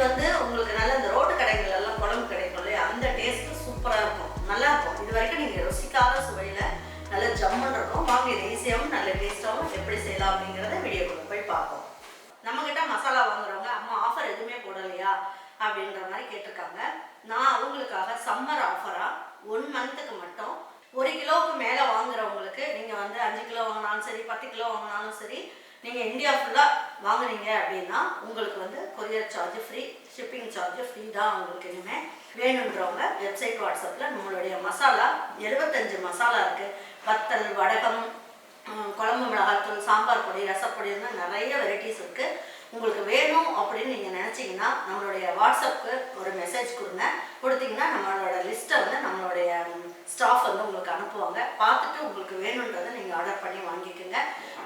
வந்து உங்களுக்கு நல்ல இந்த ரோட்டு கடைகள் எல்லாம் குழம்பு கிடைக்கும் இல்லையா, அந்த டேஸ்ட்டு சூப்பராக இருக்கும், நல்லா இருக்கும். இது வரைக்கும் நீங்கள் ருசிக்காத சுவையில் நல்ல ஜம்முன்னு இருக்கும். வாங்க இது ஈஸியாகவும் நல்ல டேஸ்ட்டாகவும் எப்படி செய்யலாம் அப்படிங்கிறத வீடியோக்குள்ள போய் பார்ப்போம். நம்மக்கிட்ட மசாலா வாங்குறவங்க அம்மா ஆஃபர் எதுவுமே போடலையா அப்படின்ற மாதிரி கேட்டிருக்காங்க. நான் அவங்களுக்காக சம்மர் ஆஃபராக 1 மந்த்துக்கு மட்டும் 1 கிலோவுக்கு மேலே வாங்குறவங்களுக்கு நீங்கள் வந்து 5 கிலோ வாங்கினாலும் சரி 10 கிலோ வாங்கினாலும் சரி, நீங்கள் இந்தியா ஃபுல்லாக வாங்குனீங்க அப்படின்னா உங்களுக்கு வந்து courier charge free, shipping charge free தான். உங்களுக்கு இனிமேல் வேணுன்றவங்க வெப்சைட் வாட்ஸ்அப்பில் நம்மளுடைய மசாலா 75 மசாலா இருக்குது. வத்தல், வடகம், குழம்பு மிளகாய்த்தூள், சாம்பார் பொடி, ரசப்பொடின்னு நிறைய வெரைட்டிஸ் இருக்குது. உங்களுக்கு வேணும் அப்படின்னு நீங்கள் நினச்சிங்கன்னா நம்மளுடைய வாட்ஸ்அப்புக்கு ஒரு மெசேஜ் கொடுத்தீங்கன்னா நம்மளோட லிஸ்ட்டை வந்து நம்மளுடைய ஸ்டாஃப் வந்து உங்களுக்கு அனுப்புவாங்க. பார்த்துட்டு உங்களுக்கு வேணுன்றதை நீங்கள் ஆர்டர் பண்ணி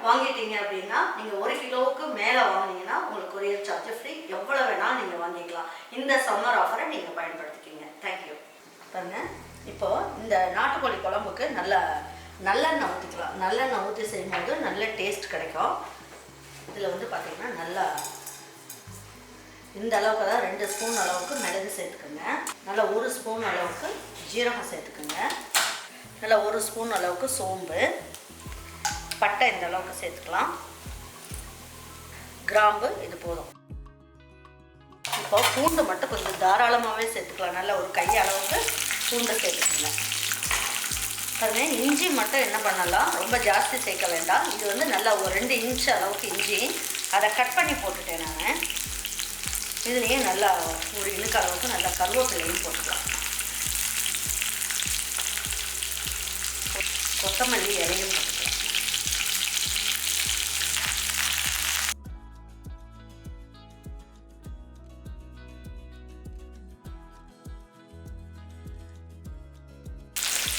வாங்கிட்டீங்க அப்படின்னா நீங்கள் 1 கிலோவுக்கு மேலே வாங்கினீங்கன்னா உங்களுக்கு கொரியர் சார்ஜ் ஃப்ரீ, எவ்வளோ வேணாலும் நீங்கள் வாங்கிக்கலாம். இந்த சம்மர் ஆஃபரை நீங்கள் பயன்படுத்திக்கிங்க. தேங்க்யூ. பாருங்கள், இப்போது இந்த நாட்டுக்கோழி குழம்புக்கு நல்லெண்ணெய் ஊற்றிக்கலாம். நல்லெண்ணெய் ஊற்றி செய்யும்போது நல்ல டேஸ்ட் கிடைக்கும். இதில் வந்து பார்த்திங்கன்னா நல்லா இந்த அளவுக்கு தான் 2 ஸ்பூன் அளவுக்கு மிளகு சேர்த்துக்குங்க. நல்லா 1 ஸ்பூன் அளவுக்கு ஜீரகம் சேர்த்துக்குங்க. நல்லா 1 ஸ்பூன் அளவுக்கு சோம்பு, பட்டை இந்த அளவுக்கு சேர்த்துக்கலாம். கிராம்பு இது போதும். இப்போ பூண்டு மட்டும் கொஞ்சம் தாராளமாகவே சேர்த்துக்கலாம். நல்லா ஒரு கை அளவுக்கு பூண்டை சேர்த்துக்குங்க. பாருங்க, இஞ்சி மட்டும் என்ன பண்ணலாம், ரொம்ப ஜாஸ்தி சேர்க்க வேண்டாம். இது வந்து நல்லா ஒரு 2 இன்ச் அளவுக்கு இஞ்சி, அதை கட் பண்ணி போட்டுட்டேன் நான். இதுலேயே நல்லா ஒரு இனுக்கு அளவுக்கு நல்லா கருவேப்பிலையும் போட்டுக்கலாம். கொத்தமல்லி இலையும் போட்டுக்கலாம்.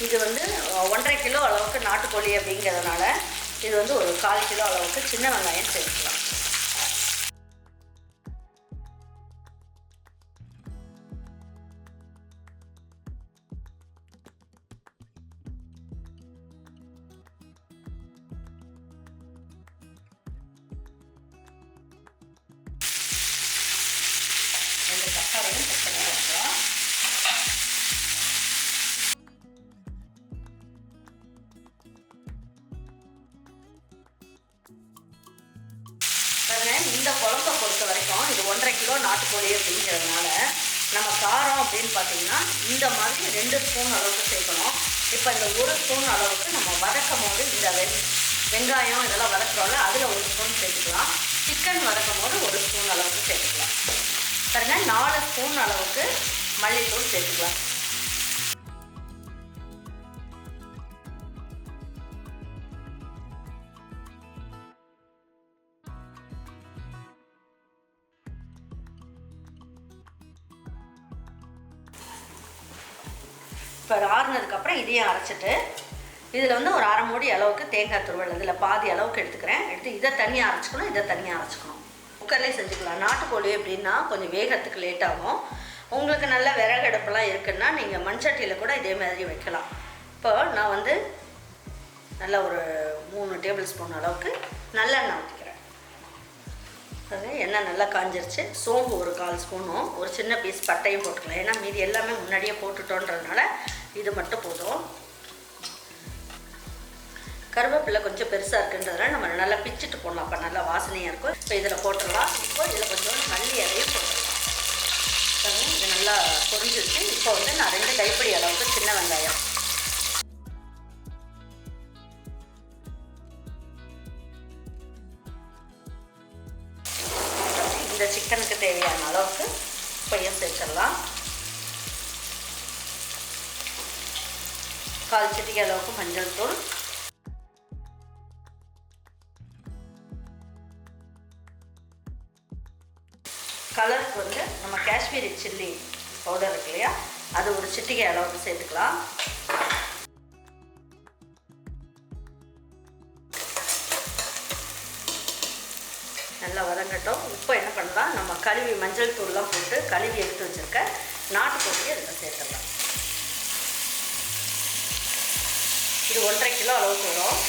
இது வந்து 1.5 கிலோ அளவுக்கு நாட்டுக்கோழி அப்படிங்கிறதுனால இது வந்து ஒரு 1/4 கிலோ அளவுக்கு சின்ன வெங்காயம் சேர்த்துக்கலாம். இந்த தக்காளியும் சேர்த்துக்கலாம். இந்த குழம்பை பொறுத்த வரைக்கும் இது 1.5 கிலோ நாட்டுக்கோழி அப்படிங்கிறதுனால நம்ம காரம் அப்படின்னு பார்த்தீங்கன்னா இந்த மாதிரி 2 ஸ்பூன் அளவுக்கு சேர்க்கணும். இப்போ இந்த 1 ஸ்பூன் அளவுக்கு நம்ம வதக்கும் போது இந்த வெங்காயம் இதெல்லாம் வதக்குறோம்ல, அதில் 1 ஸ்பூன் சேர்த்துக்கலாம். சிக்கன் வதக்கும் போது 1 ஸ்பூன் அளவுக்கு சேர்த்துக்கலாம். பாருங்க, 4 ஸ்பூன் அளவுக்கு மல்லித்தூள் சேர்த்துக்கலாம். இப்போ ஆறுனதுக்கப்புறம் இதையும் அரைச்சிட்டு இதில் வந்து ஒரு 1/2 மூடி அளவுக்கு தேங்காய் துருவல், இதில் பாதி அளவுக்கு எடுத்துக்கிறேன். எடுத்து இதை தனியாக அரைச்சிக்கணும், இதை தனியாக அரைச்சிக்கணும். குக்கர்லேயே செஞ்சுக்கலாம். நாட்டுக்கோழி அப்படின்னா கொஞ்சம் வேகிறதுக்கு லேட் ஆகும். உங்களுக்கு நல்ல விறகு அடுப்பெல்லாம் இருக்குன்னா நீங்கள் மண்சட்டியில் கூட இதே மாதிரி வைக்கலாம். இப்போ நான் வந்து நல்லா ஒரு 3 டேபிள் ஸ்பூன் அளவுக்கு நல்லெண்ணெய் ஊற்றிக்கிறேன். எண்ணெய் நல்லா காஞ்சிருச்சு. சோம்பு ஒரு 1/4 ஸ்பூனும் ஒரு சின்ன பீஸ் பட்டையும் போட்டுக்கலாம். ஏன்னா மீதி எல்லாமே முன்னாடியே போட்டுட்டோன்றதுனால இது மட்டும் போதும். கருவேப்பிலை கொஞ்சம் பெருசாக இருக்குன்றதுனால நம்ம நல்லா பிச்சுட்டு போடலாம். அப்போ நல்லா வாசனையாக இருக்கும். இப்போ இதில் போட்டுடலாம். இப்போ இதில் கொஞ்சம் மல்லி இலையும் போட்டுடலாம். இது நல்லா பொரிஞ்சிருச்சு. இப்போ வந்து நான் 2 கைப்பிடி அளவுக்கு சின்ன வெங்காயம், இந்த சிக்கனுக்கு தேவையான அளவுக்கு உப்பையும் சேர்த்துடலாம். 1/4 சிட்டிகை அளவுக்கு மஞ்சள் தூள், கலருக்கு வந்து நம்ம காஷ்மீரி சில்லி பவுடர் இருக்கு இல்லையா, அது ஒரு சிட்டிகை அளவுக்கு சேர்த்துக்கலாம். நல்லா வதங்கட்டும். இப்போ என்ன பண்ணலாம், நம்ம கழுவி மஞ்சள் தூள்லாம் போட்டு கழுவி எடுத்து வச்சுருக்க நாட்டுக்கோழியை இதில் சேர்த்துடலாம். இது 1.5 கிலோ அளவுக்கு வரும்.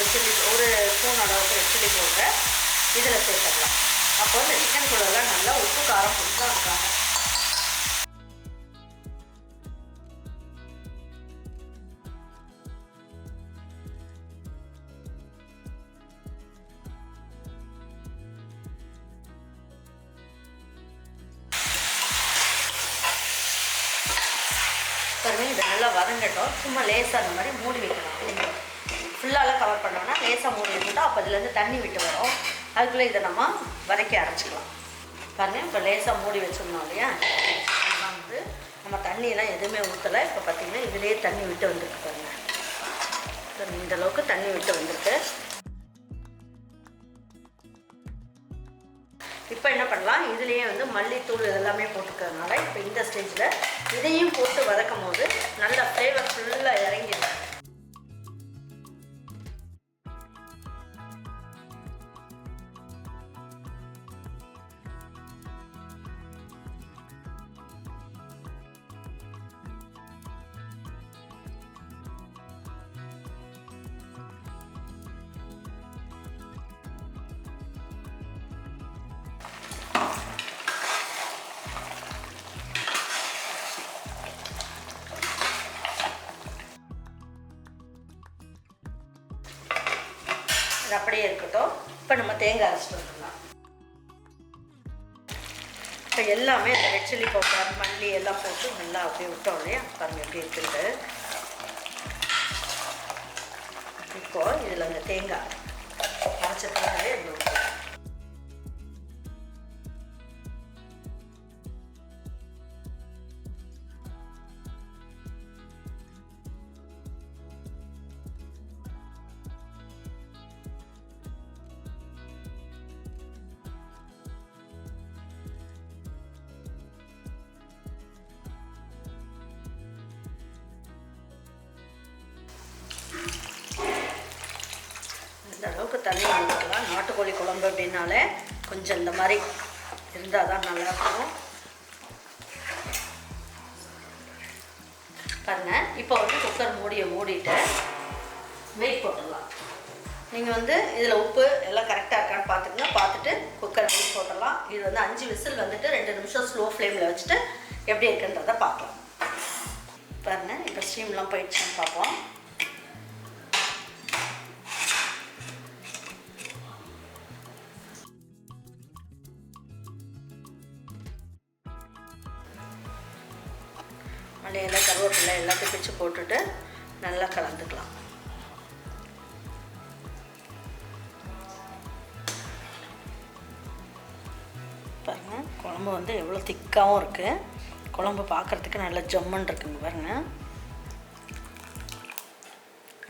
ஒரு ஸ்பூன் அளவுக்கு ரெட் சில்லி பவுடரை இதில் சேர்த்துக்கலாம். அப்போ இந்த சிக்கன் கூடலாம் நல்லா உப்பு காரம் ஃபுல்லாக இருக்காங்க. பாருங்கள், இதை நல்லா வதங்கட்டும். சும்மா லேசாக அந்த மாதிரி மூடி வைக்கணும். ஃபுல்லாலாம் கவர் பண்ணோம்னா லேசாக மூடி வைக்கணும். அப்போ இதுலேருந்து தண்ணி விட்டு வரும். அதுக்குள்ளே இதை நம்ம வதக்கி அரைச்சிக்கலாம். பாருங்கள், இப்போ லேசாக மூடி வச்சிருந்தோம் இல்லையா, அதெல்லாம் வந்து நம்ம தண்ணியெல்லாம் எதுவுமே ஊற்றலை. இப்போ பார்த்திங்கன்னா இதுலேயே தண்ணி விட்டு வந்துருக்கு. பாருங்கள், இந்த அளவுக்கு தண்ணி விட்டு வந்துருக்கு. இப்போ என்ன பண்ணலாம், இதுலேயே வந்து மல்லித்தூள் இதெல்லாமே போட்டுக்கிறதுனால இப்போ இந்த ஸ்டேஜில் இதையும் போட்டு வதக்கும் போது நல்ல ஃப்ளேவர் ஃபுல்லாக இறங்கிடும். இது அப்படியே இருக்கட்டும். இப்போ நம்ம தேங்காய் அரைச்சிட்டு வந்துடலாம். இப்போ எல்லாமே இந்த ரெட் சில்லி பவுடர் மல்லி எல்லாம் போட்டு நல்லா அப்படியே விட்டோம் இல்லையா, பாருங்கள் எப்படி இருக்குது. இப்போது இதில் அந்த தேங்காய் அரைச்ச தேங்காயை இதில் விட்டுருவோம். இந்த அளவுக்கு தண்ணி ஊற்றலாம். நாட்டுக்கோழி குழம்பு அப்படின்னாலே கொஞ்சம் இந்த மாதிரி இருந்தால் தான் நல்லாயிருக்கும். பாருங்கள், இப்போ வந்து குக்கர் மூடிட்டு வெயிட் போட்டுடலாம். நீங்கள் வந்து இதில் உப்பு எல்லாம் கரெக்டாக இருக்கான்னு பார்த்துக்குங்க. பார்த்துட்டு குக்கர் வெயிட் போட்டுடலாம். இது வந்து 5 விசில் வந்துட்டு 2 நிமிஷம் ஸ்லோ ஃப்ளேமில் வச்சுட்டு எப்படி இருக்குன்றதை பார்க்கலாம். பாருங்கள், இப்போ ஸ்டீம்லாம் போயிடுச்சுன்னு பார்ப்போம். மல்லியெல்லாம் கருவேப்பிலை எல்லாத்தையும் பிச்சு போட்டுட்டு நல்லா கலந்துக்கலாம். பாருங்கள், குழம்பு வந்து எவ்வளோ திக்காகவும் இருக்குது. குழம்பு பார்க்குறதுக்கு நல்லா ஜம்முன்னு இருக்குங்க. பாருங்கள்,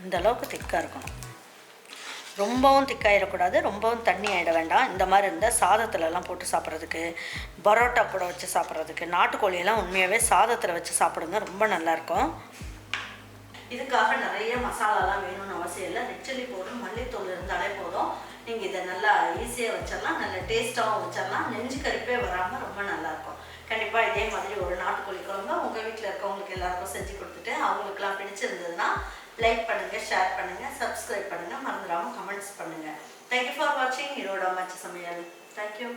இந்த அளவுக்கு திக்காக இருக்கணும். ரொம்பவும் திக்காயிடக்கூடாது, ரொம்பவும் தண்ணி ஆகிட வேண்டாம். இந்த மாதிரி இருந்தால் சாதத்துலலாம் போட்டு சாப்பிட்றதுக்கு, பரோட்டா கூட வச்சு சாப்பிட்றதுக்கு, நாட்டுக்கோழியெல்லாம் உண்மையாகவே சாதத்தில் வச்சு சாப்பிடுங்க, ரொம்ப நல்லாயிருக்கும். இதுக்காக நிறைய மசாலாலாம் வேணும்னு அவசியம் இல்லை. ரெட் சில்லி பவுடர் மல்லித்தூள் இருந்தாலே போதும். நீங்கள் இதை நல்லா ஈஸியாக வச்சிடலாம், நல்ல டேஸ்ட்டாகவும் வச்சிடலாம். நெஞ்சு கறிப்பே வராமல் ரொம்ப நல்லாயிருக்கும். கண்டிப்பாக இதே மாதிரி ஒரு நாட்டுக்கோழி குழம்பு உங்கள் வீட்டில் இருக்கவங்களுக்கு எல்லாருக்கும் செஞ்சு கொடுத்துட்டு அவங்களுக்குலாம் பிடிச்சிருந்ததுன்னா லைக் பண்ணுங்கள், ஷேர் பண்ணுங்கள், சப்ஸ்கிரைப் பண்ணுங்கள், மறந்துடாமல் கமெண்ட்ஸ் பண்ணுங்கள். தேங்க்யூ ஃபார் வாட்சிங் ஈரோடு அம்மாச்சி சமையல். தேங்க்யூ.